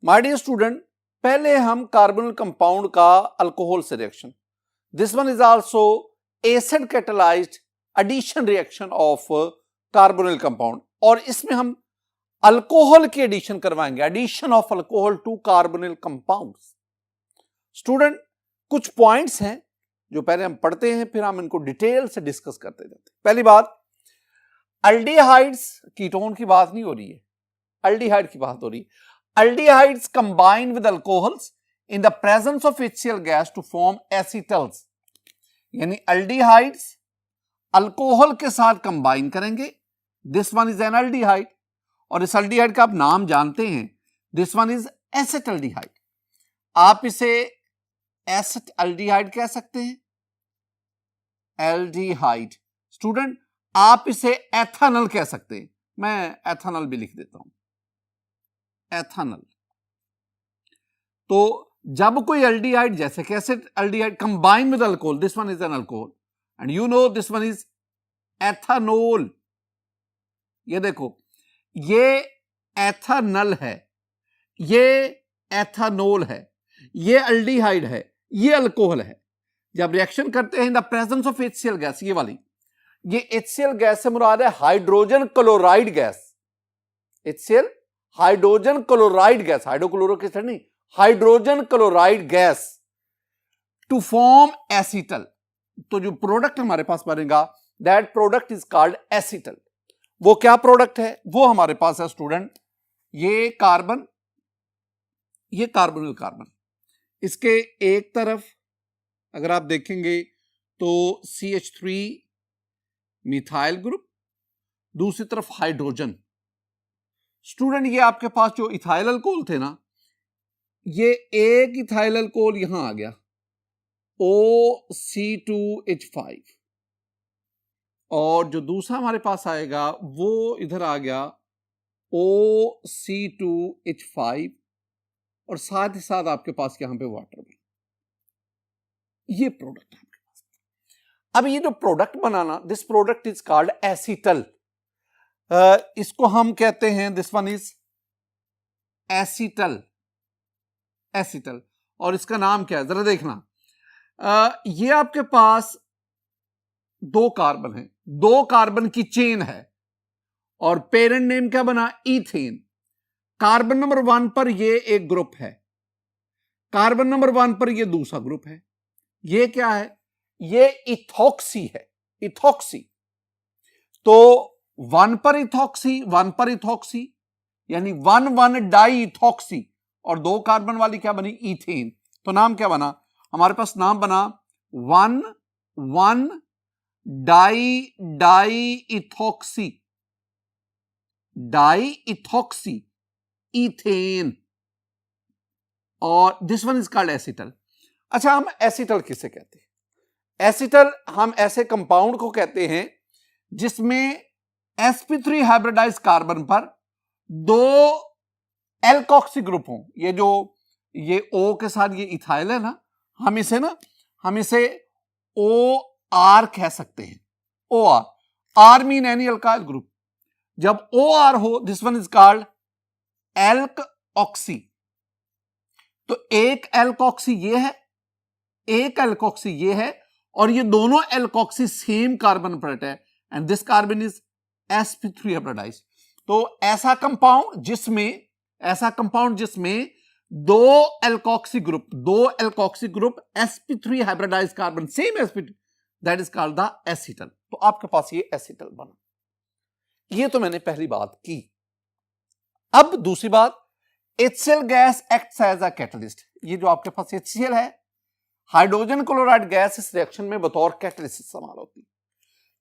My dear student, पहले हम carbonyl compound का अल्कोहल से reaction, this one is also acid catalysed addition reaction of carbonyl compound, और इसमें हम अल्कोहल की एडिशन करवाएंगे, addition of alcohol to carbonyl compounds. Student, कुछ पॉइंट्स हैं जो पहले हम पढ़ते हैं, फिर हम इनको डिटेल से डिस्कस करते जाते हैं। पहली बात, अल्डिहाइड्स, कीटोन की बात नहीं हो रही है, अल्डिहाइड की बात हो रही है। Aldehydes combine with alcohols in the presence of HCl gas to form acetals, यानी aldehydes अल्कोहल के साथ कंबाइन करेंगे, this one is N aldehyde, और इस अल्डिहाइड का आप नाम जानते हैं, दिस वन इज एसेटल्डिहाइड। आप इसे एसेटल्डिहाइड कह सकते हैं, एल्डिहाइड। स्टूडेंट, आप इसे एथेनॉल कह सकते हैं, मैं एथेनॉल भी लिख देता हूं, एथेनॉल। तो जब कोई एल्डिहाइड जैसे कैसे aldehyde combine with alcohol, this one is an alcohol and you know this one is ethanol. ये देखो, ये एथेनॉल है, ये एथेनॉल है, ये एल्डिहाइड है, ये अल्कोहल है। जब रिएक्शन करते हैं in the presence of HCl gas, ये वाली, ये HCl गैस से मुराद है hydrogen chloride gas. HCl hydrogen chloride gas, hydrochloric acid नहीं, hydrogen chloride gas to form acetal. तो जो प्रोडक्ट हमारे पास बनेगा, that product is called acetal. वो क्या प्रोडक्ट है? वो हमारे पास है स्टूडेंट, ये कार्बन, ये कार्बोनिल कार्बन, इसके एक तरफ अगर आप देखेंगे तो CH3 मिथाइल ग्रुप, दूसरी तरफ हाइड्रोजन। स्टूडेंट, ये आपके पास जो इथाइल अल्कोहल थे ना, ये एक इथाइल अल्कोहल यहां आ गया OC2H5, और जो दूसरा हमारे पास आएगा वो इधर आ गया OC2H5, और साथ ही साथ आपके पास यहां पे वाटर बना। ये प्रोडक्ट है आपके पास। अब ये जो product banana, this product is called acetal. इसको हम कहते हैं, this one is acetal, acetal. और इसका नाम क्या है जरा देखना, ये आपके पास दो कार्बन है, दो कार्बन की चेन है, और पेरेंट नेम क्या बना? ईथेन। कार्बन नंबर 1 पर ये एक ग्रुप है, कार्बन नंबर 1 पर ये दूसरा ग्रुप है। ये क्या है? ये इथॉक्सी है, इथॉक्सी। तो 1 पर इथॉक्सी, 1 पर इथॉक्सी, यानी 1,1 डाई इथॉक्सी, और दो कार्बन वाली क्या बनी? ईथेन। तो नाम क्या बना हमारे पास? नाम बना 1,1 di ethoxy, di ethoxy ethane, और this one is called acetal. अच्छा, हम एसीटल किसे कहते हैं? एसीटल हम ऐसे कंपाउंड को कहते हैं जिसमें sp3 हाइब्रिडाइज कार्बन पर दो एल्कोक्सी ग्रुप हो। ये जो ये O के साथ ये इथाइल है ना, हम इसे OR कह सकते हैं, OR। R mean any alkyl group. जब OR हो, this one is called elk oxy. तो एक एल्कोक्सी ये है, एक एल्कोक्सी ये है, और ये दोनों एल्कोक्सी सेम कार्बन पर है, and this carbon is sp3 hybridised. तो ऐसा कंपाउंड जिसमें दो alkoxy group sp3 hybridised carbon, same sp3, that is called the acetal. तो आपके पास ये एसीटल बना। ये तो मैंने पहली बात की। अब दूसरी बात, HCl gas acts as a catalyst. ये जो आपके पास HCl है, हाइड्रोजन क्लोराइड गैस, इस रिएक्शन में बतौर कैटलिस्ट इस्तेमाल होती है।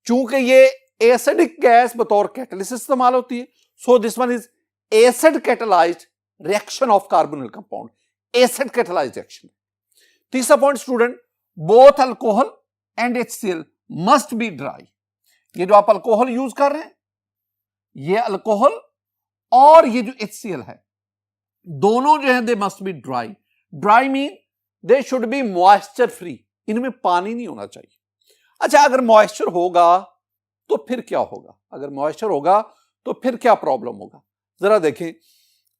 चूंकि ये एसिडिक गैस बतौर कैटलिस्ट इस्तेमाल होती है, so this one is acid catalysed reaction of carbonyl compound, acid catalysed reaction. तीसरा point student, both alcohol and HCl must be dry. ये जो आप अल्कोहल यूज कर रहे हैं, ये अल्कोहल और ये जो HCl है, दोनों जो है they must be dry. Dry mean they should be moisture free, इनमें पानी नहीं होना चाहिए। अच्छा, अगर मॉइस्चर होगा तो फिर क्या होगा? अगर मॉइस्चर होगा तो फिर क्या प्रॉब्लम होगा? जरा देखें,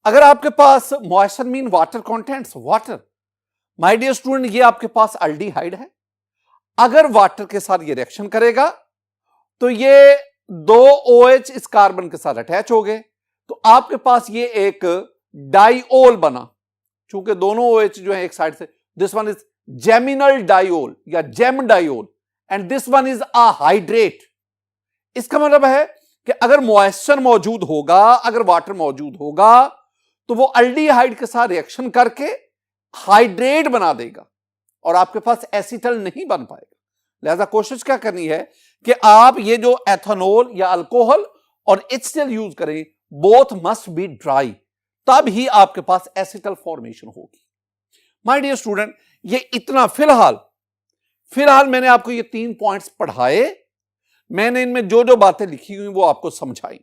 अगर आपके पास moisture mean water contents, water, my dear student, ये आपके पास अल्डिहाइड है। अगर वाटर के साथ ये रिएक्शन करेगा तो ये दो OH इस कार्बन के साथ अटैच हो गए, तो आपके पास ये एक डाइओल बना। चूंकि दोनों OH जो है एक साइड से, this one is geminal diol या gem diol and this one is a hydrate. इसका मतलब है कि अगर मॉइस्चर मौजूद होगा, अगर वाटर मौजूद होगा, तो वो अल्डिहाइड के साथ रिएक्शन करके हाइड्रेट बना देगा और आपके पास एसीटल नहीं बन पाएगा। लिहाजा कोशिश क्या करनी है कि आप ये जो एथेनॉल या अल्कोहल और HCl यूज करें, बोथ मस्ट बी ड्राई, तब ही आपके पास एसीटल फॉर्मेशन होगी। माय डियर स्टूडेंट, ये इतना फिलहाल मैंने आपको ये 3 पॉइंट्स पढ़ाए, मैंने इनमें जो जो बातें लिखी हुई वो आपको समझाई।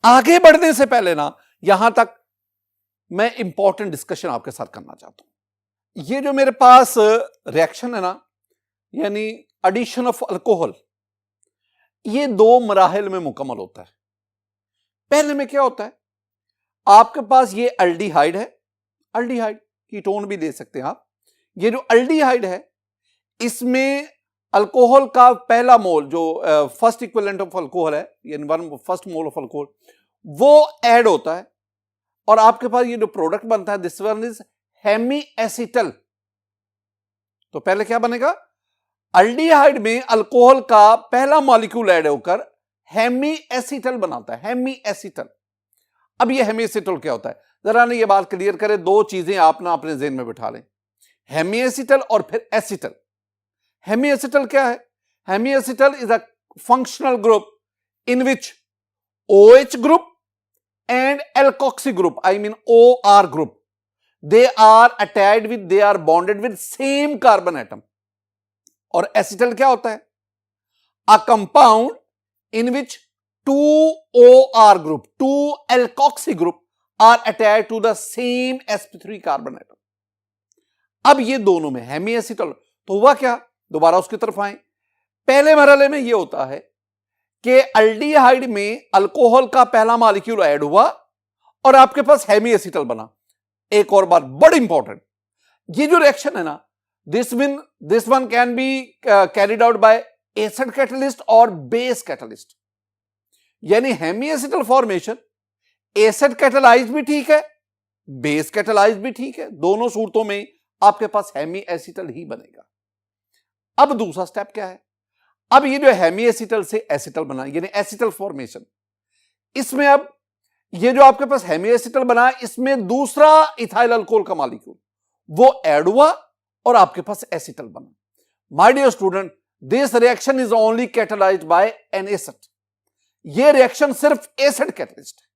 आगे बढ़ने से पहले ना, यहां तक मैं इंपॉर्टेंट डिस्कशन आपके साथ करना चाहता हूं। ये जो मेरे पास रिएक्शन है ना, यानी एडिशन ऑफ अल्कोहल, ये 2 मराहिल में मुकम्मल होता है। पहले में क्या होता है, आपके पास ये अल्डिहाइड है, अल्डिहाइड कीटोन भी दे सकते हैं आप। ये जो अल्डिहाइड है, इसमें अल्कोहल का पहला मोल, जो फर्स्ट इक्विवेलेंट ऑफ अल्कोहल है, यानी फर्स्ट मोल ऑफ अल्कोहल, वो ऐड होता है और आपके पास ये जो प्रोडक्ट बनता है, this one is hemiacetal. तो पहले क्या बनेगा, अल्डिहाइड में अल्कोहल का पहला मॉलिक्यूल ऐड होकर हेमी एसिटल बनाता है, हेमी एसिटल। अब ये हेमी एसिटल क्या होता है, जरा ना ये बात क्लियर करें, 2 चीजें आप ना अपने ज़हन में बिठा लें, हेमी एसिटल और फिर एसिटल। हेमी एसिटल क्या है, hemiacetal is a functional group in which OH group and alkoxy group, I mean OR group, they are attached with, they are bonded with same carbon atom. और acetal क्या होता है, a compound in which 2 OR group, 2 alkoxy group are attached to the same sp3 carbon atom. अब ये दोनों में Hemy acetal, तो हुआ क्या, दोबारा उसकी तरफ आए। पहले मरहले में ये होता है कि अल्डिहाइड में अल्कोहल का पहला मॉलिक्यूल ऐड हुआ और आपके पास हेमी एसिटल बना। एक और बात बड़ी इंपॉर्टेंट, ये जो रिएक्शन है ना, this one can be carried out by acid catalyst और बेस कैटलिस्ट। यानी hemiacetal formation acid catalyse भी ठीक है, बेस कैटलाइज भी ठीक है, दोनों सूरतों में आपके पास हेमी एसिटल ही बनेगा। अब दूसरा स्टेप क्या है, अब ये जो हेमी एसिटल से एसिटल बना, यानी एसिटल फॉर्मेशन, इसमें अब ये जो आपके पास हेमी एसिटल बना, इसमें दूसरा इथाइल अल्कोहल का मॉलिक्यूल वो ऐड हुआ और आपके पास एसिटल बना। My dear student, this reaction is only catalysed by an acid. ये रिएक्शन सिर्फ एसिड कैटलिस्ट है।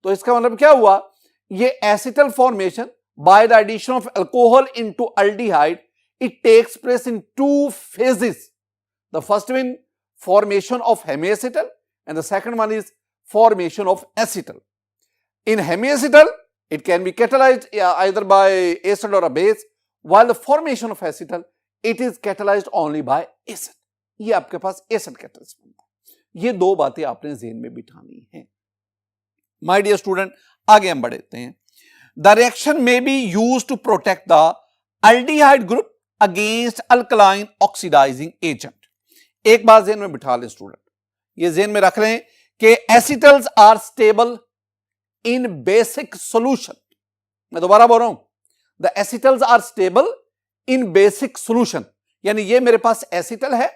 तो इसका मतलब क्या हुआ, ये acetal formation by the addition of alcohol into aldehyde, it takes place in 2 phases. The first one, formation of hemiacetal, and the second one is formation of acetal. In hemiacetal, it can be catalyzed either by acid or a base, while the formation of acetal, it is catalyzed only by acid. ये आपके पास acid catalyst बनता है। ये 2 बातें आपने ज़हन में बिठानी है। My dear student, आगे हम बढ़ते हैं। The reaction may be used to protect the aldehyde group against alkaline oxidizing agent. एक बात ज़हन में बिठा लें स्टूडेंट, ये ज़हन में रख लें कि acetals are stable in basic solution. मैं दोबारा बोल रहा हूं, the acetals are stable in basic solution. यानी ये मेरे पास एसिटल है,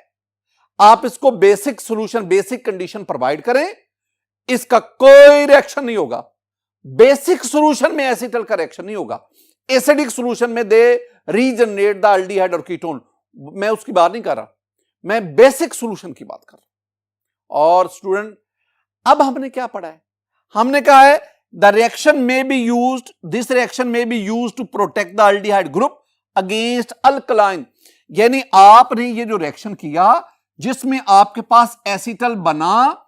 आप इसको basic solution, basic condition provide करें, इसका कोई रिएक्शन नहीं होगा। बेसिक सॉल्यूशन में एसिटल का रिएक्शन नहीं होगा, एसिडिक सॉल्यूशन में दे रीजनरेट द अल्डिहाइड और कीटोन। मैं उसकी बात नहीं कर रहा, मैं बेसिक सॉल्यूशन की बात कर रहा हूं। और स्टूडेंट, अब हमने क्या पढ़ा है, हमने कहा है द रिएक्शन में बी यूज्ड, दिस रिएक्शन में be used to protect the aldehyde group against alkaline. यानी आपने ये जो रिएक्शन किया जिसमें आपके पास एसिटल बना,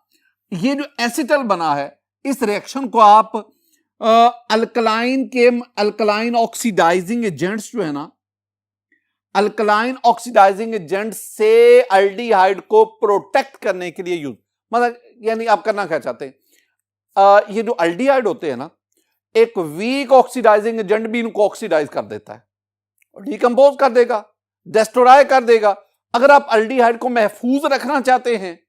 ये जो एसिटल बना है, इस रिएक्शन को आप अल्कलाइन ऑक्सीडाइजिंग एजेंट्स जो है ना, अल्कलाइन ऑक्सीडाइजिंग एजेंट से अल्डिहाइड को प्रोटेक्ट करने के लिए यूज, मतलब यानी आप करना क्या चाहते हैं, ये जो अल्डिहाइड होते हैं ना, एक वीक ऑक्सीडाइजिंग एजेंट भी इनको ऑक्सीडाइज कर देता है और डिकंपोज कर देगा, डिस्ट्रॉय कर देगा। अगर आप अल्डिहाइड को महफूज रखना चाहते हैं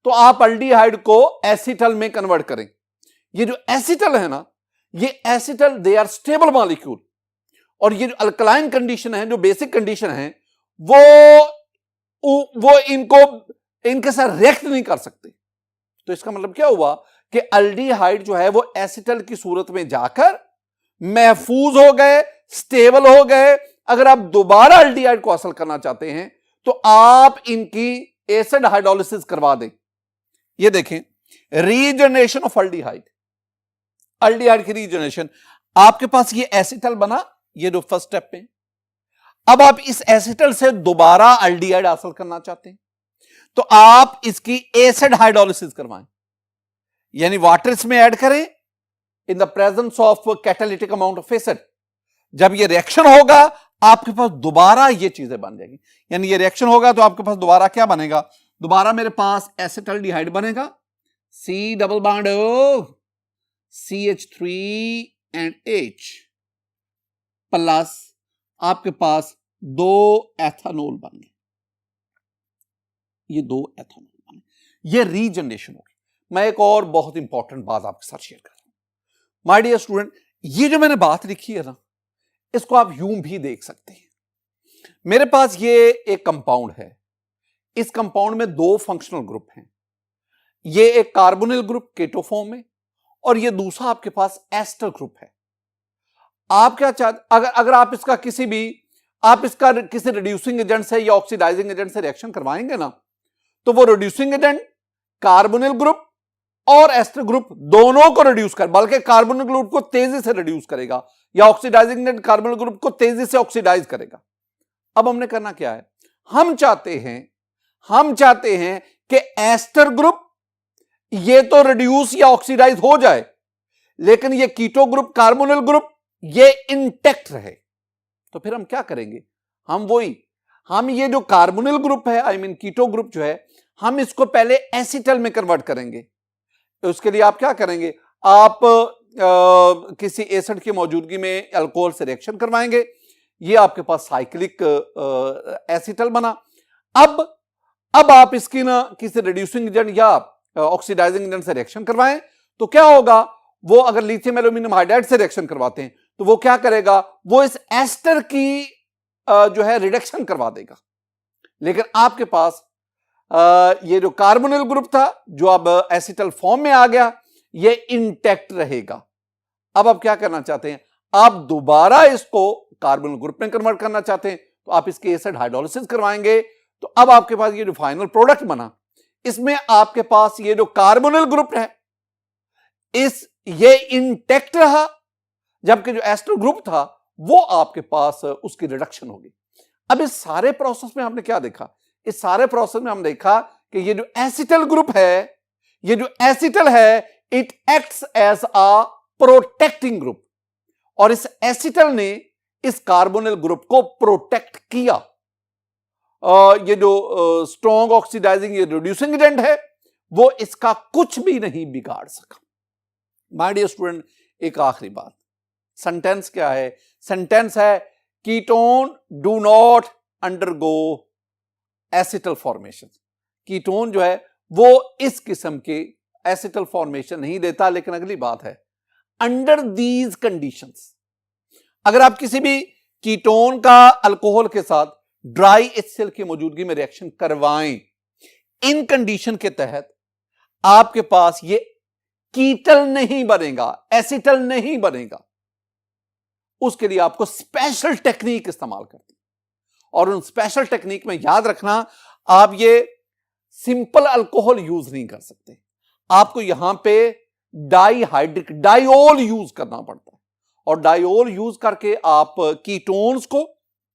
तो आप अल्डिहाइड को एसिटल में कन्वर्ट करें। ये जो एसिटल है ना, ये acetal they are stable molecule, और ये जो अल्कलाइन कंडीशन है, जो बेसिक कंडीशन है, वो इनके साथ रिएक्ट नहीं कर सकते। तो इसका मतलब क्या हुआ कि अल्डिहाइड जो है वो एसिटल की सूरत में जाकर महफूज हो गए, स्टेबल हो गए। अगर आप दोबारा अल्डिहाइड को हासिल करना चाहते हैं तो आप इनकी एसिड हाइड्रोलिसिस करवा दें। ये देखें, रीजनरेशन ऑफ अल्डिहाइड, अल्डिहाइड की रीजनरेशन। आपके पास ये एसिटल बना, ये जो फर्स्ट स्टेप पे। अब आप इस एसिटल से दोबारा अल्डिहाइड हासिल करना चाहते हैं तो आप इसकी एसिड हाइड्रोलिसिस करवाएं, यानी वाटर इसमें ऐड करें इन the presence of catalytic amount of acid. जब ये रिएक्शन होगा आपके पास दोबारा ये चीजें बन जाएगी, यानी ये रिएक्शन होगा तो आपके पास दोबारा क्या बनेगा, दोबारा मेरे पास एसिटल्डिहाइड बनेगा, C double bond O CH3 and H plus आपके पास 2 एथेनॉल बन गए, ये 2 एथेनॉल बने, ये रीजनरेशन होगी। मैं एक और बहुत इंपॉर्टेंट बात आपके साथ शेयर कर रहा हूं माय डियर स्टूडेंट। ये जो मैंने बात लिखी है ना, इसको आप यूं भी देख सकते हैं। मेरे पास ये एक कंपाउंड है, इस कंपाउंड में 2 फंक्शनल ग्रुप हैं। ये एक कार्बोनिल ग्रुप केटो फॉर्म में, और ये दूसरा आपके पास एस्टर ग्रुप है। आप क्या चाहते, अगर आप इसका किसी रिड्यूसिंग एजेंट से या ऑक्सीडाइजिंग एजेंट से रिएक्शन करवाएंगे ना, तो वो रिड्यूसिंग एजेंट कार्बोनिल ग्रुप और एस्टर ग्रुप दोनों को रिड्यूस कर, बल्कि कार्बोनिल ग्रुप को तेजी से रिड्यूस करेगा या ऑक्सीडाइजिंग एजेंट कार्बोनिल ग्रुप को तेजी से ऑक्सीडाइज करेगा। अब हमने करना क्या है, हम चाहते हैं कि एस्टर ग्रुप ये तो रिड्यूस या ऑक्सीडाइज हो जाए, लेकिन ये कीटो ग्रुप, कार्बोनिल ग्रुप ये इंटैक्ट रहे। तो फिर हम क्या करेंगे, हम ये जो कार्बोनिल ग्रुप है, आई मीन कीटो ग्रुप जो है, हम इसको पहले एसिटल में कन्वर्ट करेंगे। तो उसके लिए आप क्या करेंगे, आप किसी एसिड की मौजूदगी में अल्कोहल से रिएक्शन करवाएंगे, ये आपके पास साइक्लिक एसिटल बना। अब आप इसकी ना किसी रिड्यूसिंग एजेंट या ऑक्सीडाइजिंग एजेंट से रिएक्शन करवाएं तो क्या होगा, वो अगर लिथियम एल्यूमिनियम हाइड्राइड से रिएक्शन करवाते हैं तो वो क्या करेगा, वो इस एस्टर की जो है रिडक्शन करवा देगा। लेकिन आपके पास ये जो कार्बोनिल ग्रुप था जो अब एसिटल फॉर्म में आ गया, ये इंटैक्ट रहेगा। अब आप क्या करना चाहते हैं, आप दोबारा इसको कार्बोनिल ग्रुप में कन्वर्ट करना चाहते हैं तो आप इसके एसिड हाइड्रोलिसिस करवाएंगे। तो अब आपके पास ये जो फाइनल प्रोडक्ट बना, इसमें आपके पास ये जो कार्बोनिल ग्रुप है ये इंटैक्ट रहा, जबकि जो एस्टर ग्रुप था वो आपके पास उसकी रिडक्शन होगी। अब इस सारे प्रोसेस में हमने क्या देखा, इस सारे प्रोसेस में हम देखा कि ये जो एसिटल ग्रुप है, ये जो एसिटल है, it acts as a protecting group, और इस एसिटल ने इस कार्बोनिल ग्रुप को प्रोटेक्ट किया। ये जो स्ट्रॉन्ग ऑक्सीडाइजिंग ये रिड्यूसिंग एजेंट है वो इसका कुछ भी नहीं बिगाड़ सका। माय डियर स्टूडेंट, एक आखिरी बात, सेंटेंस क्या है, सेंटेंस है ketone do not undergo acetal formation. Ketone जो है वो इस किस्म के एसिटल फॉर्मेशन नहीं देता। लेकिन अगली बात है, अंडर दीज कंडीशंस, अगर आप किसी भी कीटोन का अल्कोहल के साथ ड्राई HCl की मौजूदगी में रिएक्शन करवाएं, इन कंडीशन के तहत आपके पास ये कीटल नहीं बनेगा, एसिटल नहीं बनेगा। उसके लिए आपको स्पेशल टेक्निक इस्तेमाल करनी, और उन स्पेशल टेक्निक में याद रखना, आप ये सिंपल अल्कोहल यूज नहीं कर सकते, आपको यहां पे डाइहाइड्रिक डायोल यूज करना पड़ता है, और डायोल यूज करके आप कीटोन्स को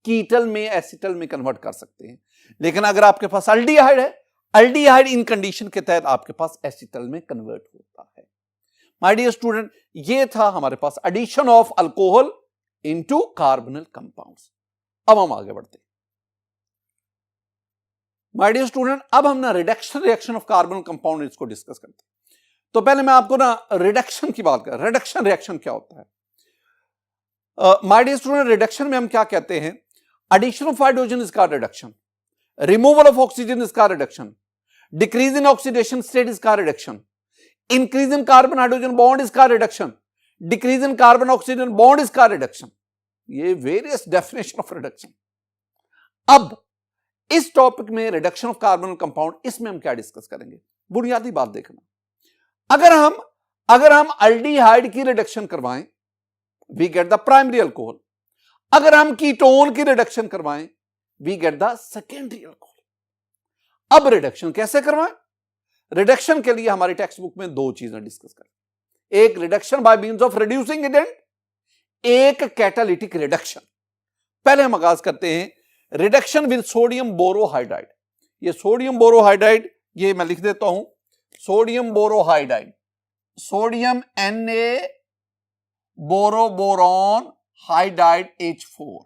कीटल में, एसिटल में कन्वर्ट कर सकते हैं। लेकिन अगर आपके पास अल्डिहाइड है, अल्डिहाइड इन कंडीशन के तहत आपके पास एसिटल में कन्वर्ट होता है। माय डियर स्टूडेंट, ये था हमारे पास addition of alcohol into carbonyl compounds. अब हम आगे बढ़ते हैं माय डियर स्टूडेंट, अब हम ना reduction reaction of carbonyl compound इसको डिस्कस करते हैं। तो पहले मैं आपको ना रिडक्शन की बात कर, रिडक्शन रिएक्शन क्या होता है। माय डियर स्टूडेंट, रिडक्शन में हम क्या कहते हैं? Addition of hydrogen is called reduction, removal of oxygen is called reduction, decrease in oxidation state is called reduction, increase in carbon hydrogen bond is called reduction, decrease in carbon oxygen bond is called reduction. ये various definition of reduction. अब इस topic में reduction of carbon compound, इसमें हम क्या discuss करेंगे? बुनियादी बात देखना, अगर हम अल्डिहाइड की रिडक्शन करवाएं, we get the primary alcohol. अगर हम कीटोन की रिडक्शन करवाएं, we get the secondary alcohol. अब रिडक्शन कैसे करवाएं? रिडक्शन के लिए हमारी टेक्स्ट बुक में दो चीजें डिस्कस करें, एक reduction by means of reducing agent, एक कैटालिटिक रिडक्शन। पहले हम आगाज करते हैं रिडक्शन विद सोडियम बोरोहाइड्राइड। ये सोडियम बोरोहाइड्राइड, ये मैं लिख देता हूं, sodium borohydride, sodium Na boro boron hydride H4,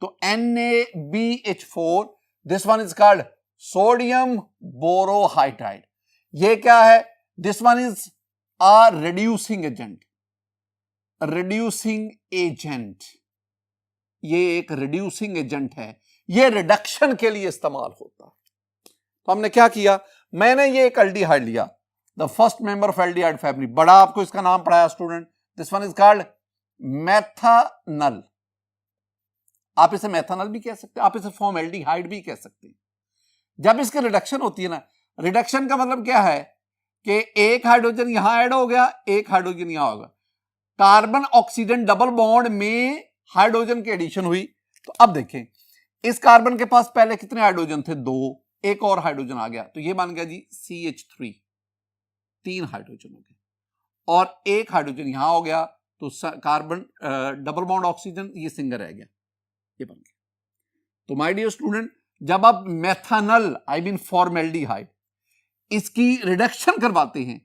तो NaBH4, this one is called sodium borohydride. ये क्या है? This one is a reducing agent, reducing agent, ये एक रिड्यूसिंग एजेंट है, ये रिडक्शन के लिए इस्तेमाल होता है। तो हमने क्या किया, मैंने ये एक एल्डिहाइड लिया, the first member of aldehyde family, बड़ा आपको इसका नाम पढ़ाया student, this one is called methanal. आप इसे मेथानल भी कह सकते हैं, आप इसे फॉर्म एल्डिहाइड भी कह सकते हैं। जब इसकी रिडक्शन होती है ना, रिडक्शन का मतलब क्या है कि एक हाइड्रोजन यहां ऐड हो गया, एक हाइड्रोजन यहां होगा, कार्बन ऑक्सीजन डबल बॉन्ड में हाइड्रोजन की एडिशन हुई। तो अब देखें, इस कार्बन के पास पहले कितने हाइड्रोजन थे? दो, एक और हाइड्रोजन आ गया, तो ये बन गया जी CH3, 3 हाइड्रोजन हो गए, और एक हाइड्रोजन यहां हो गया, तो कार्बन डबल बॉन्ड ऑक्सीजन, ये सिंगल रह गया, ये बन गया। तो माय डियर स्टूडेंट, जब आप मेथानल आई मीन फॉर्मेल्डिहाइड इसकी रिडक्शन करवाते हैं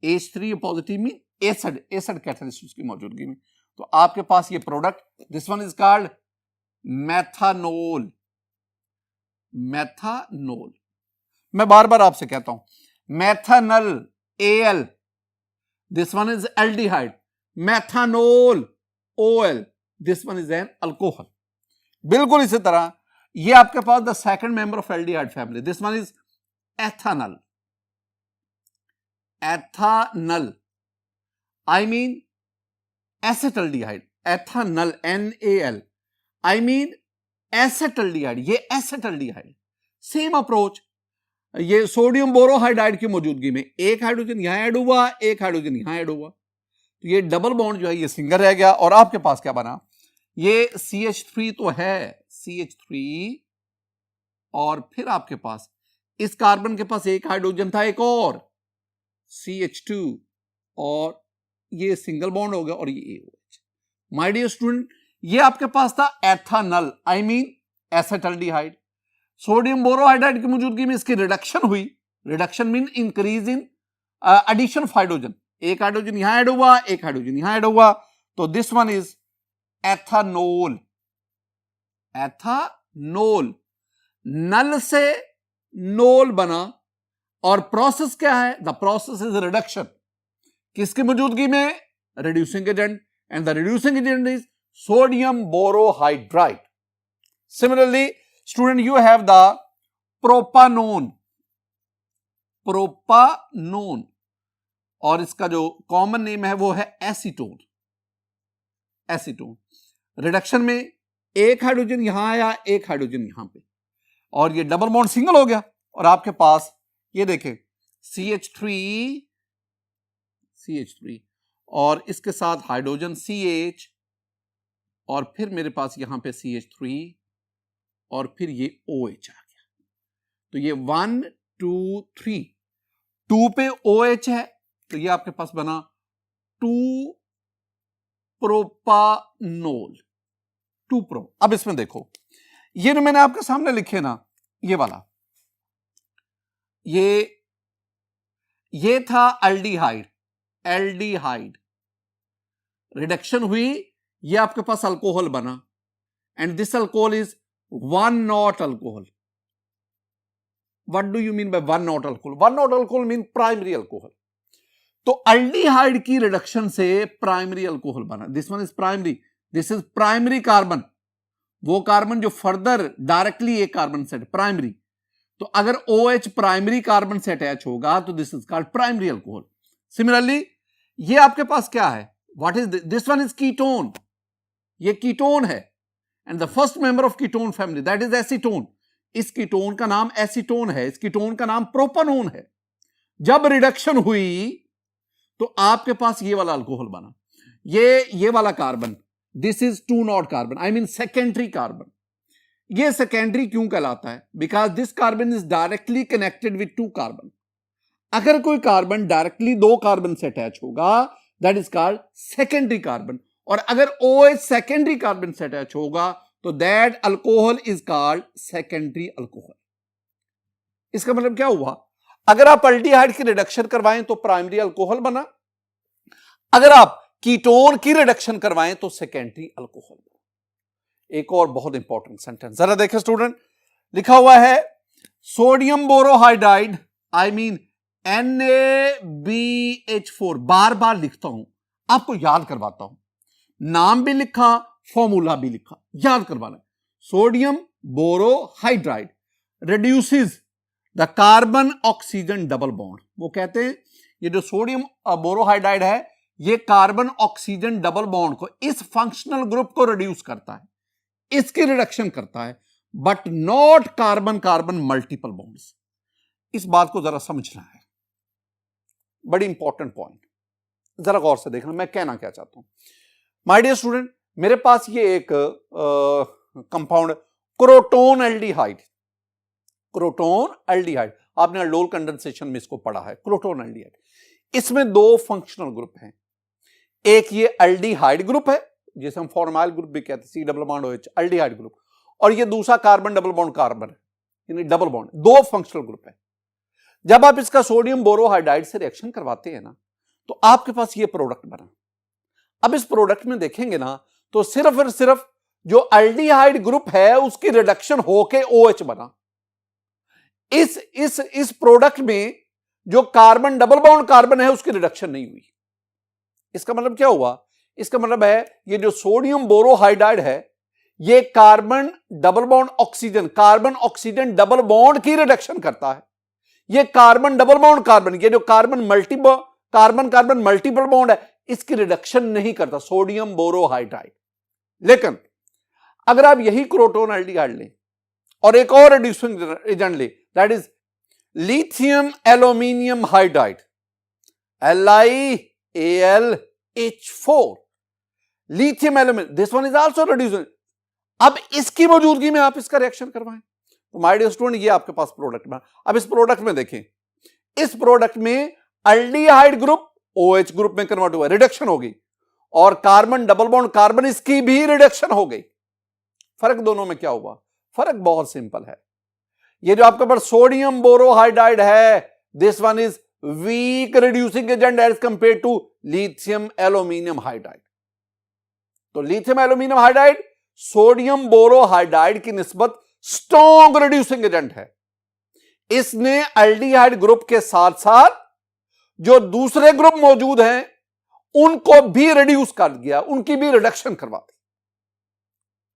H3 पॉजिटिव में एसिड कैटालिस्ट की मौजूदगी में, तो आपके पास ये product, this one is called methanol. Methanol, मैं बार बार आपसे कहता हूं, methanal Al, this one is aldehyde, methanol OL, this one is an alcohol. बिल्कुल इसी तरह ये आपके पास the second member of aldehyde family, this one is ethanal. Ethanal I mean acetaldehyde, ethanal NaL, I mean acetaldehyde, ये acetaldehyde. Same approach, ये sodium borohydride की मौजूदगी में एक हाइड्रोजन यहां ऐड हुआ, एक हाइड्रोजन यहां ऐड हुआ, तो ये डबल बॉन्ड जो है ये सिंगल रह गया, और आपके पास क्या बना? ये CH3 तो है, CH3, और फिर आपके पास इस कार्बन के पास एक हाइड्रोजन था, एक और CH2, और ये सिंगल बॉन्ड हो गया, और ये AOH। माय डियर स्टूडेंट, ये आपके पास था ethanal I mean acetaldehyde. Sodium borohydride की मौजूदगी में इसकी रिडक्शन हुई, reduction mean increase in addition of hydrogen, एक हाइड्रोजन यहां ऐड हुआ, एक हाइड्रोजन यहां ऐड हुआ, तो this one is ethanol. Ethanol, नल से नोल बना, और प्रोसेस क्या है? द प्रोसेस इज रिडक्शन, किसकी मौजूदगी में? Reducing agent, and the reducing agent is sodium borohydride. Similarly student, you have the propanone, propanone, और इसका जो कॉमन नेम है वो है एसीटोन। एसीटोन, रिडक्शन में एक हाइड्रोजन यहां आया, एक हाइड्रोजन यहां पे, और ये डबल बॉन्ड सिंगल हो गया, और आपके पास ये देखें CH3, और इसके साथ हाइड्रोजन CH, और फिर मेरे पास यहां पे CH3, और फिर ये OH आ गया, तो ये 1 2 3, 2 पे OH है, तो ये आपके पास बना 2 प्रोपानोल, 2 प्रो। अब इसमें देखो, ये जो मैंने आपके सामने लिखे ना, ये वाला, ये था एल्डिहाइड, एल्डिहाइड, रिडक्शन हुई, ये आपके पास अल्कोहल बना, एंड दिस अल्कोहल इज 1-नॉट alcohol. What do you mean by 1-नॉट अल्कोहल? 1-नॉट अल्कोहल मीन प्राइमरी अल्कोहल। तो अल्डिहाइड की रिडक्शन से प्राइमरी अल्कोहल बना, this one is primary, this is primary carbon, वो कार्बन जो फर्दर डायरेक्टली एक कार्बन से प्राइमरी, तो अगर OH प्राइमरी कार्बन से अटैच होगा तो this is called primary alcohol. Similarly ये आपके पास क्या है, what is this one is ketone, ये कीटोन है, and the first member of ketone family that is acetone. इस कीटोन का नाम एसीटोन है, इस कीटोन का नाम प्रोपानोन है। जब रिडक्शन हुई तो आपके पास ये वाला अल्कोहल बना, ये वाला carbon, this is 2 not carbon, I mean secondary carbon. ये सेकेंडरी क्यों कहलाता है, because this carbon is directly connected with 2 carbon. अगर कोई कार्बन डायरेक्टली 2 कार्बन से अटैच होगा that is called secondary carbon, और अगर OH सेकेंडरी कार्बन से अटैच होगा तो that alcohol is called secondary alcohol. इसका मतलब क्या हुआ, अगर आप अल्डिहाइड की रिडक्शन करवाएं तो प्राइमरी अल्कोहल बना, अगर आप कीटोन की रिडक्शन करवाएं तो सेकेंडरी अल्कोहल बना। एक और बहुत इंपॉर्टेंट सेंटेंस जरा देखें स्टूडेंट, लिखा हुआ है sodium borohydride, I mean NaBH4, बार बार लिखता हूं, आपको याद करवाता हूं, नाम भी लिखा, फॉर्मूला भी लिखा, याद करवाना। Sodium borohydride reduces the carbon oxygen double bond. वो कहते हैं ये जो सोडियम बोरोहाइड्राइड है ये कार्बन ऑक्सीजन डबल बॉन्ड को, इस फंक्शनल ग्रुप को रिड्यूस करता है, इसकी रिडक्शन करता है, but not carbon carbon multiple bonds. इस बात को जरा समझना है, बड़ी इंपॉर्टेंट पॉइंट, जरा गौर से देखना मैं कहना क्या चाहता हूं। माय डियर स्टूडेंट, मेरे पास ये एक compound croton aldehyde, croton aldehyde, आपने अल्डोल कंडेंसेशन में इसको पढ़ा है, क्रोटोन एल्डिहाइड। इसमें 2 फंक्शनल ग्रुप हैं, एक ये एल्डिहाइड ग्रुप है जिसे हम फॉर्माइल ग्रुप भी कहते हैं, C double bond OH aldehyde group, और ये दूसरा कार्बन डबल बॉन्ड कार्बन है, यानी डबल बॉन्ड, 2 फंक्शनल ग्रुप है। जब आप इसका सोडियम बोरोहाइड्राइड से रिएक्शन करवाते हैं ना तो आपके पास ये प्रोडक्ट बना। अब इस प्रोडक्ट में देखेंगे ना तो सिर्फ और सिर्फ जो एल्डिहाइड ग्रुप है उसकी रिडक्शन होके OH बना। इस प्रोडक्ट में जो कार्बन डबल बॉन्ड कार्बन है उसकी रिडक्शन नहीं हुई। इसका मतलब क्या हुआ, इसका मतलब है ये जो सोडियम बोरोहाइड्राइड है ये carbon double bond oxygen, carbon oxygen double bond की रिडक्शन करता है। ये कार्बन डबल बॉन्ड कार्बन, ये जो कार्बन कार्बन मल्टीपल बॉन्ड है इसकी रिडक्शन नहीं करता सोडियम बोरोहाइड्राइड। लेकिन अगर आप यही क्रोटोन एल्डिहाइड लें और एक और रिड्यूसिंग एजेंट ले, that is lithium aluminium hydride, LiAlH4, lithium aluminium, this one is also reducing. अब इसकी मौजूदगी में आप इसका रिएक्शन करवाएं तो माय डियर स्टूडेंट ये आपके पास प्रोडक्ट बना। अब इस प्रोडक्ट में देखें, इस प्रोडक्ट में एल्डिहाइड ग्रुप OH ग्रुप में कन्वर्ट हुआ, रिडक्शन हो गई, और कार्बन डबल बॉन्ड कार्बन इसकी भी रिडक्शन हो गई। फर्क दोनों में क्या हुआ, फर्क बहुत सिंपल है। ये जो आपके पास सोडियम बोरोहाइड्राइड है this one is weak reducing agent as compare to lithium aluminium hydride. तो lithium aluminium hydride sodium borohydride की निस्बत स्ट्रॉन्ग रिड्यूसिंग एजेंट है। इसने एल्डिहाइड ग्रुप के साथ साथ जो दूसरे ग्रुप मौजूद हैं उनको भी रिड्यूस कर दिया, उनकी भी रिडक्शन करवा दी।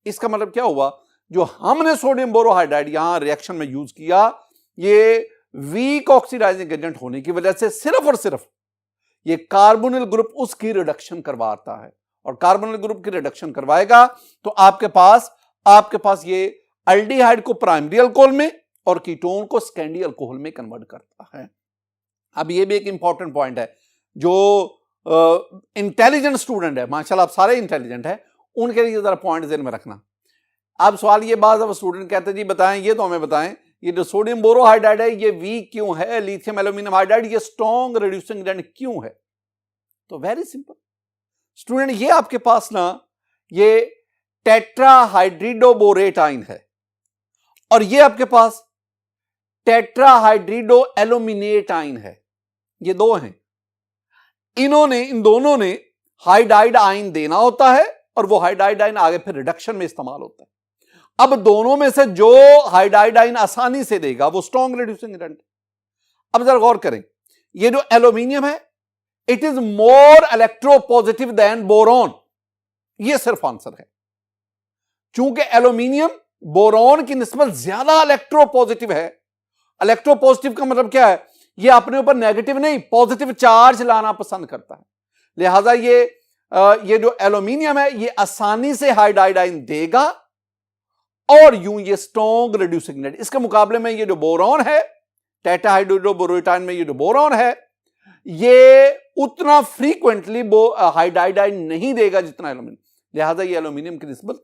इसका मतलब क्या हुआ, जो हमने सोडियम बोरोहाइड्राइड यहां रिएक्शन में यूज किया ये वीक ऑक्सीडाइजिंग एजेंट होने की वजह से सिर्फ और सिर्फ ये कार्बोनिल ग्रुप उसकी रिडक्शन करवाता है, और कार्बोनिल ग्रुप की रिडक्शन करवाएगा तो आपके पास ये एल्डिहाइड को प्राइमरी अल्कोहल में और कीटोन को सेकेंडरी अल्कोहल में कन्वर्ट करता है। अब ये भी एक इंपॉर्टेंट पॉइंट है, जो इंटेलिजेंट स्टूडेंट है, माशाल्लाह आप सारे इंटेलिजेंट है, उनके लिए जरा पॉइंट ध्यान में रखना। अब सवाल ये बात, अब स्टूडेंट कहते हैं जी बताएं, ये तो हमें बताएं ये जो सोडियम बोरोहाइड्राइड है ये वीक क्यों है, लिथियम एल्यूमिनियम हाइड्राइड ये स्ट्रॉन्ग रिड्यूसिंग एजेंट क्यों है। तो वेरी सिंपल स्टूडेंट, ये आपके पास ना ये टेट्राहाइड्रिडोबोरेट आयन है और ये आपके पास टेट्राहाइड्रिडो एल्यूमिनेट आयन है, ये 2 हैं। इन दोनों ने हाइड्राइड आयन देना होता है और वो हाइड्राइड आयन आगे फिर रिडक्शन में इस्तेमाल होता है। अब दोनों में से जो हाइड्राइड आयन आसानी से देगा वो स्ट्रॉन्ग रिड्यूसिंग एजेंट। अब जरा गौर करें, ये जो एल्यूमिनियम है it is more electropositive than boron. ये सिर्फ आंसर है। चूंकि एल्यूमिनियम बोरॉन की निस्बत ज्यादा इलेक्ट्रोपॉजिटिव है। इलेक्ट्रोपॉजिटिव का मतलब क्या है? ये अपने ऊपर नेगेटिव नहीं पॉजिटिव चार्ज लाना पसंद करता है। लिहाजा ये जो एल्यूमिनियम है ये आसानी से हाइड्राइडाइन देगा और यूं ये स्ट्रॉन्ग रिड्यूसिंग एजेंट। इसके मुकाबले में ये जो बोरॉन है, टेट्राहाइड्रोबोरेटाइन में ये जो बोरॉन है, ये उतना फ्रीक्वेंटली हाइड्राइडाइन नहीं देगा जितना एल्यूमिनियम। लिहाजा ये एल्यूमिनियम की निस्बत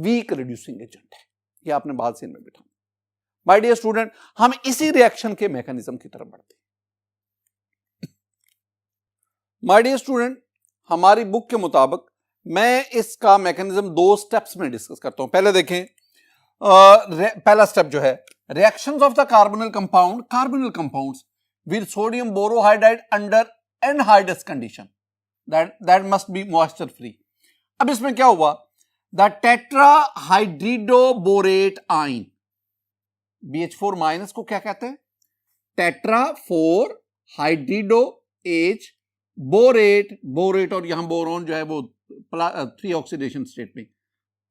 वीक रिड्यूसिंग एजेंट है। ये आपने बात से में बिठा। माय डियर स्टूडेंट, हम इसी रिएक्शन के मैकेनिज्म की तरफ बढ़ते हैं। माय डियर स्टूडेंट, हमारी बुक के मुताबिक मैं इसका मैकेनिज्म 2 स्टेप्स में डिस्कस करता हूं। पहले देखें, पहला स्टेप जो है reactions of the carbonyl compounds with sodium borohydride under anhydrous condition, that must be moisture free. अब इसमें क्या हुआ? द टेट्राहाइड्रिडोबोरेट आयन, BH4 माइनस को क्या कहते हैं? टेट्रा 4 हाइड्रिडो H बोरेट और यहां बोरॉन जो है वो 3 ऑक्सीडेशन स्टेट में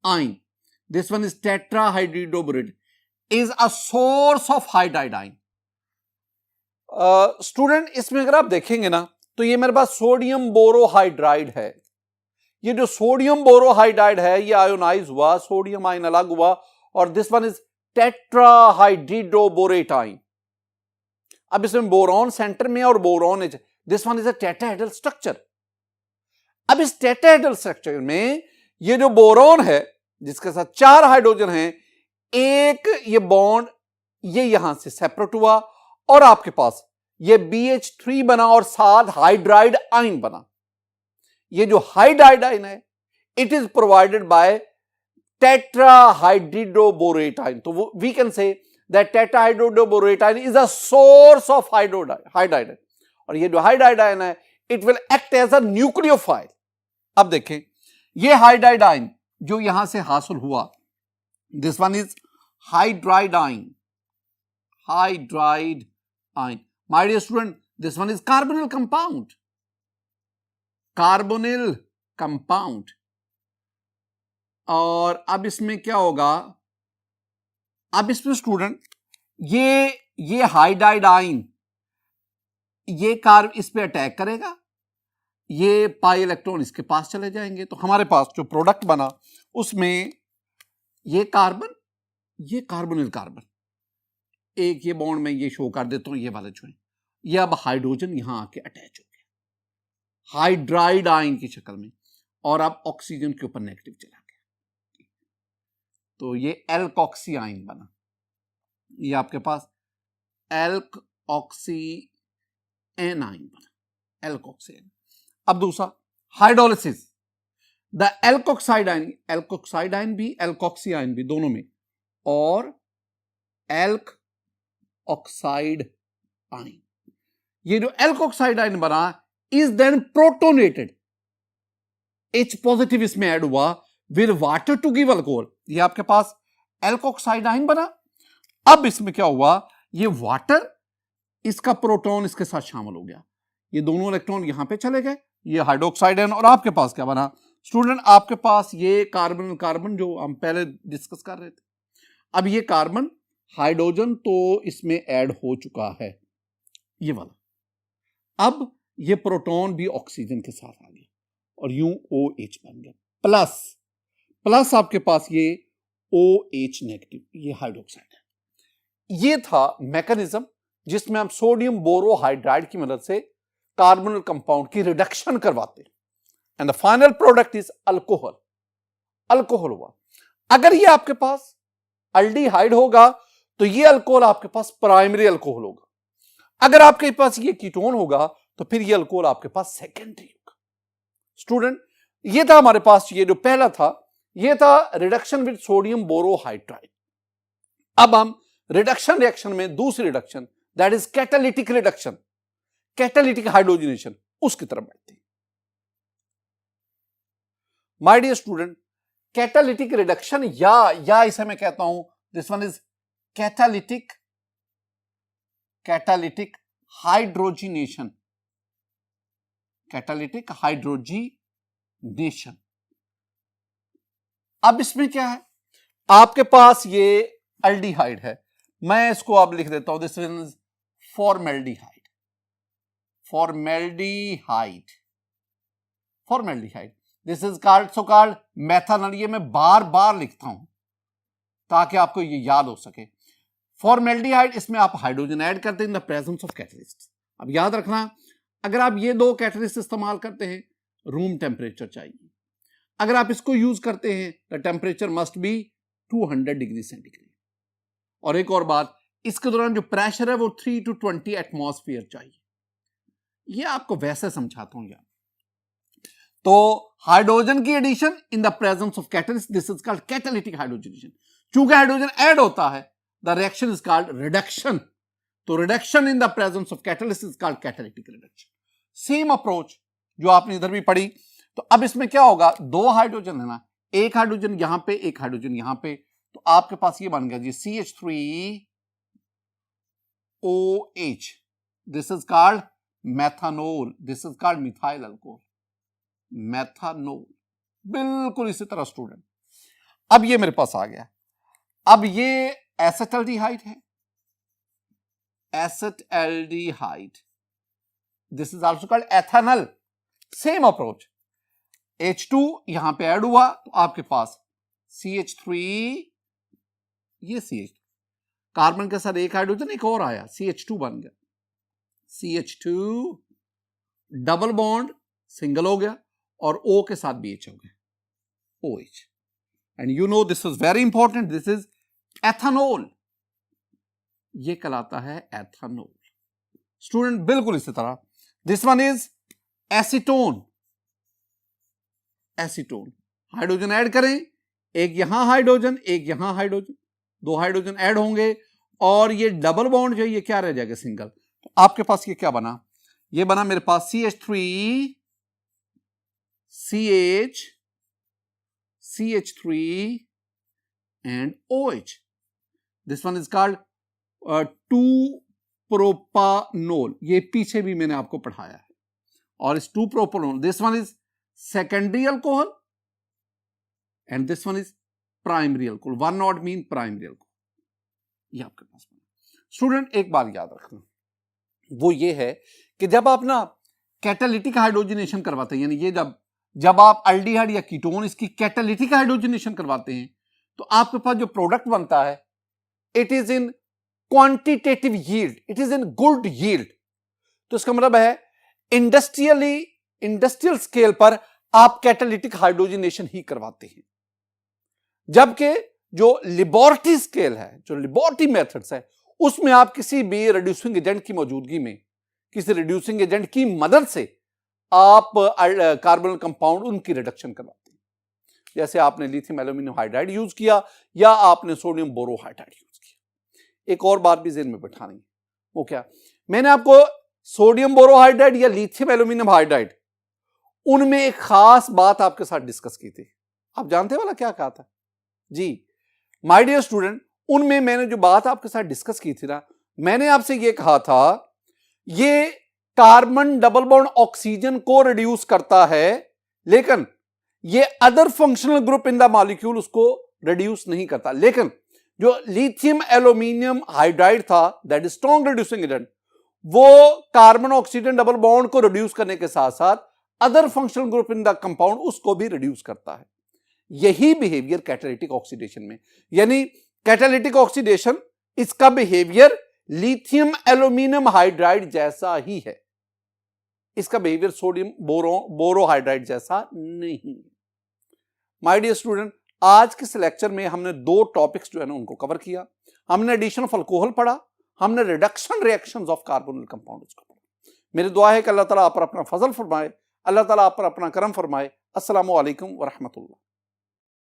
ion. This one is tetrahydridoborate is a source of hydride ion. Student, इसमें अगर आप देखेंगे ना तो ये मेरे पास सोडियम बोरोहाइड्राइड है। ये जो सोडियम बोरोहाइड्राइड है ये आयोनाइज हुआ, सोडियम आयन अलग हुआ और दिस वन इज टेट्राहाइड्रिडोबोरेट आयन। अब इसमें बोरॉन सेंटर में और boron is, this one is a tetrahedral structure. अब इस टेट्राहेड्रल स्ट्रक्चर में ये जो बोरॉन है जिसके साथ 4 हाइड्रोजन हैं, एक ये बॉन्ड ये यहां से सेपरेट हुआ और आपके पास ये BH3 बना और साथ हाइड्राइड आयन बना। ये जो हाइड्राइड आयन है it is provided by tetrahydroborate ion. So we can say that tetrahydroborate ion is a source of hydride ion. और ये जो हाइड्राइड आयन है it will act as a nucleophile. अब देखें ये हाइड्राइड आयन जो यहां से हासिल हुआ, this one is hydride ion. My dear student, this one is carbonyl compound. और अब इसमें क्या होगा? अब इसमें स्टूडेंट ये हाइड्राइड आयन ये कार्ब इस पे अटैक करेगा, ये पाई इलेक्ट्रॉन इसके पास चले जाएंगे, तो हमारे पास जो प्रोडक्ट बना उसमें ये कार्बोनिल कार्बन, एक ये बॉन्ड में ये शो कर देता हूं, ये वाले जो है ये अब हाइड्रोजन यहां आके अटैच हो गया हाइड्राइड आयन की शक्ल में और अब ऑक्सीजन के ऊपर नेगेटिव चला गया, तो ये एल्कोक्सी आयन बना। ये आपके पास एल्कोक्सी एन आयन बना, एल्कोक्सी एन। अब दूसरा हाइड्रोलिसिस, द एल्कोक्साइड आयन भी एल्कोक्सी आयन भी दोनों में, और एल्क ऑक्साइड आयन, ये जो एल्कोक्साइड आयन बना is then protonated, H positive इसमें ऐड हुआ with water to give alcohol. ये आपके पास एल्कोक्साइड आयन बना। अब इसमें क्या हुआ, ये वाटर इसका प्रोटॉन इसके साथ शामिल हो गया, ये दोनों इलेक्ट्रॉन यहां पे चले गए, ये हाइड्रोक्साइड आयन, और आपके पास क्या बना स्टूडेंट, आपके पास ये कार्बन जो हम पहले डिस्कस कर रहे थे। अब ये कार्बन हाइड्रोजन तो इसमें ऐड हो चुका है ये वाला, अब ये प्रोटॉन भी ऑक्सीजन के साथ आ गया और यूं OH बन गया, प्लस आपके पास ये OH नेगेटिव, ये हाइड्रोक्साइड है। ये था मैकेनिज्म जिसमें हम सोडियम बोरोहाइड्राइड की मदद से कार्बोनिल कंपाउंड की रिडक्शन करवाते हैं, and the final product is alcohol हुआ। अगर ये आपके पास अल्डिहाइड होगा तो ये अल्कोहल आपके पास प्राइमरी अल्कोहल होगा, अगर आपके पास ये कीटोन होगा तो फिर ये अल्कोहल आपके पास सेकेंडरी होगा। स्टूडेंट, ये था हमारे पास, ये जो पहला था ये था रिडक्शन विद सोडियम बोरोहाइड्राइड। अब हम रिडक्शन रिएक्शन में दूसरी reduction, that is catalytic reduction, catalytic hydrogenation, उसकी तरफ बढ़ते हैं। My dear student, catalytic reduction या इसे मैं कहता हूं this one is catalytic hydrogenation. Catalytic hydrogenation. अब इसमें क्या है, आपके पास ये एल्डिहाइड है, मैं इसको अब लिख देता हूं, this is formaldehyde. Formaldehyde, formaldehyde, this is called methanol. ये मैं बार बार लिखता हूं ताकि आपको ये याद हो सके। फॉर्मेल्डिहाइड, इसमें आप हाइड्रोजन ऐड करते हैं in the presence of catalyst. अब याद रखना, अगर आप ये दो कैटलिस्ट इस्तेमाल करते हैं, रूम टेम्परेचर चाहिए। अगर आप इसको यूज करते हैं, the temperature must be 200 degree centigrade. और एक और बात, इसके दौरान जो प्रेशर है वो 3 to 20 एटमॉस्फेयर चाहिए। ये आपको वैसे समझाता हूं यार। तो हाइड्रोजन की addition in the presence of catalyst, this is called catalytic hydrogenation. चूंकि हाइड्रोजन ऐड होता है, the reaction is called reduction. तो reduction in the presence of catalyst is called catalytic reduction. Same approach जो आपने इधर भी पढ़ी। तो अब इसमें क्या होगा, दो हाइड्रोजन है ना, एक हाइड्रोजन यहां पे, एक हाइड्रोजन यहां पे, तो आपके पास ये बन गया जी CH3OH। This is called methanol, this is called methyl alcohol, methanol. बिल्कुल इसी तरह स्टूडेंट, अब ये मेरे पास आ गया। अब ये एसेटल्डिहाइड है, acetaldehyde, this is also called ethanol. Same approach, H2 यहां पे ऐड हुआ तो आपके पास CH3, ये CH, कार्बन के साथ एक हाइड्रोजन एक और आया, CH2 बन गया। CH2 डबल बॉन्ड सिंगल हो गया और O के साथ भी H हो गया, OH। And you know this is very important, this is ethanol. ये कहलाता है एथेनॉल स्टूडेंट। बिल्कुल इसी तरह this one is acetone. Acetone, hydrogen add करें, एक यहां हाइड्रोजन एक यहां हाइड्रोजन, दो हाइड्रोजन ऐड होंगे और ये डबल बॉन्ड जो ये क्या रह जाएगा, सिंगल। तो आपके पास ये क्या बना, ये बना मेरे पास CH3 and OH. This one is called 2-propanol. ये पीछे भी मैंने आपको पढ़ाया है। और इस 2-propanol, this one is secondary alcohol and this one is primary alcohol. One not mean primary alcohol. ये आपके पास स्टूडेंट एक बात याद रखना, वो ये है कि जब आप ना कैटालिटिक हाइड्रोजनेशन करवाते हैं, यानी ये जब आप एल्डिहाइड या कीटोन इसकी कैटालिटिक हाइड्रोजनेशन करवाते हैं, तो आपके पास जो प्रोडक्ट बनता है, it is in quantitative yield, it is in good yield. तो इसका मतलब है इंडस्ट्रियल स्केल पर आप कैटालिटिक हाइड्रोजनेशन ही करवाते हैं, जबकि जो लेबोरेटरी स्केल है, जो लेबोरेटरी मेथड्स है, उसमें आप किसी भी रिड्यूसिंग एजेंट की मौजूदगी में, किसी रिड्यूसिंग एजेंट की मदद से आप कार्बोनिल कंपाउंड उनकी रिडक्शन करवाते हैं। जैसे आपने लिथियम एल्यूमिनियम हाइड्राइड यूज किया या आपने सोडियम बोरोहाइड्राइड यूज किया। एक और बात भी ज़हन में बैठानी है, वो क्या, मैंने आपको सोडियम बोरोहाइड्राइड या लिथियम एल्यूमिनियम हाइड्राइड, उनमें एक खास बात आपके साथ डिस्कस की थी। आप जानते वाला क्या कहा था जी, माय डियर स्टूडेंट, उनमें मैंने जो बात आपके साथ डिस्कस की थी ना, मैंने आपसे ये कहा था, ये कार्बन डबल बॉन्ड ऑक्सीजन को रिड्यूस करता है, लेकिन ये other functional group in the molecule उसको रिड्यूस नहीं करता। लेकिन जो लिथियम एल्यूमिनियम हाइड्राइड था, that is strong reducing agent, वो कार्बन ऑक्सीजन डबल बॉन्ड को रिड्यूस करने के साथ साथ other functional group in the compound उसको भी रिड्यूस करता है। यही बिहेवियर कैटालिटिक ऑक्सीडेशन में, यानी कैटालिटिक ऑक्सीडेशन, इसका बिहेवियर लिथियम एल्यूमिनियम हाइड्राइड जैसा ही है, इसका बिहेवियर सोडियम बोरोहाइड्राइड जैसा नहीं। माय डियर स्टूडेंट, आज के लेक्चर में हमने दो टॉपिक्स जो है ना उनको कवर किया। हमने एडिशन ऑफ अल्कोहल पढ़ा, हमने reduction reactions of carbonyl compounds को पढ़ा। मेरी दुआ है कि अल्लाह ताला आप पर अपना फजल फरमाए, अल्लाह ताला आप पर अपना करम फरमाए। अस्सलामु अलैकुम व रहमतुल्लाह।